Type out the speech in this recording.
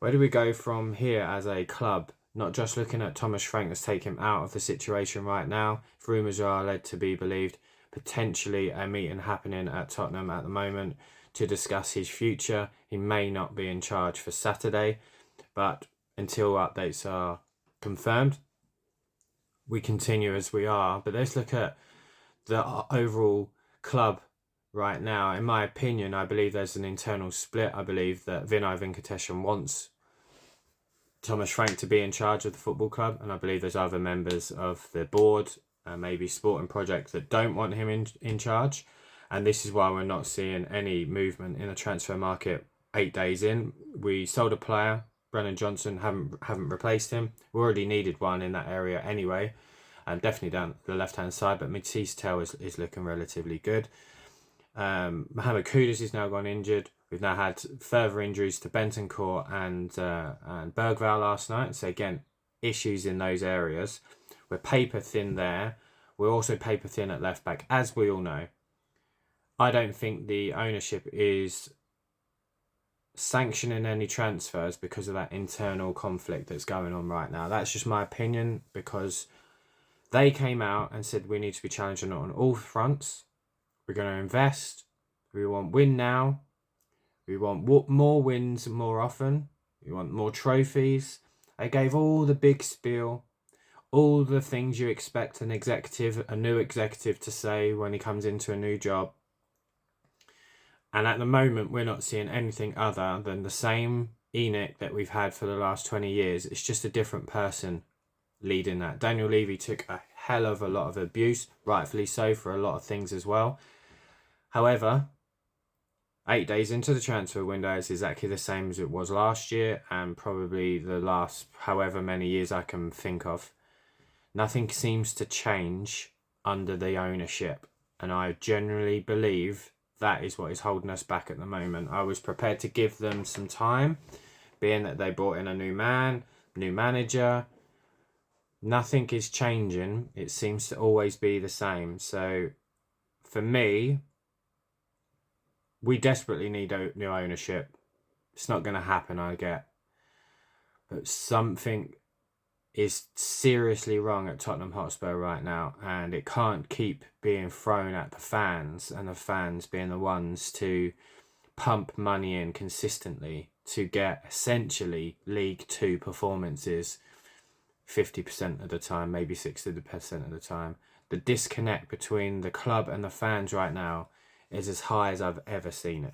Where do we go from here as a club? Not just looking at Thomas Frank, let's take him out of the situation right now. If rumours are led to be believed, potentially a meeting happening at Tottenham at the moment to discuss his future. He may not be in charge for Saturday, but until updates are confirmed, we continue as we are. But let's look at the overall club right now. In my opinion, I believe there's an internal split. I believe that Vinay Venkateshan wants Thomas Frank to be in charge of the football club, and I believe there's other members of the board, maybe sporting projects, that don't want him in charge. And this is why we're not seeing any movement in the transfer market 8 days in. We sold a player, Brennan Johnson, haven't replaced him. We already needed one in that area anyway, and definitely down the left-hand side, but Matisse Tell is looking relatively good. Mohamed Kudus is now gone injured. We've now had further injuries to Bentancur and Bergvall last night. So again, issues in those areas. We're paper thin there. We're also paper thin at left back, as we all know. I don't think the ownership is sanctioning any transfers because of that internal conflict that's going on right now. That's just my opinion, because they came out and said we need to be challenging on all fronts. We're going to invest. We want win now. We want more wins more often. We want more trophies. I gave all the big spiel, all the things you expect a new executive to say when he comes into a new job. And at the moment, we're not seeing anything other than the same Enoch that we've had for the last 20 years. It's just a different person leading that. Daniel Levy took a hell of a lot of abuse, rightfully so, for a lot of things as well. However, 8 days into the transfer window, it's exactly the same as it was last year, and probably the last however many years I can think of. Nothing seems to change under the ownership, and I generally believe that is what is holding us back at the moment. I was prepared to give them some time, being that they brought in a new manager. Nothing is changing. It seems to always be the same. So for me, we desperately need new ownership. It's not going to happen, I get. But something is seriously wrong at Tottenham Hotspur right now, and it can't keep being thrown at the fans, and the fans being the ones to pump money in consistently to get essentially League Two performances 50% of the time, maybe 60% of the time. The disconnect between the club and the fans right now is as high as I've ever seen it.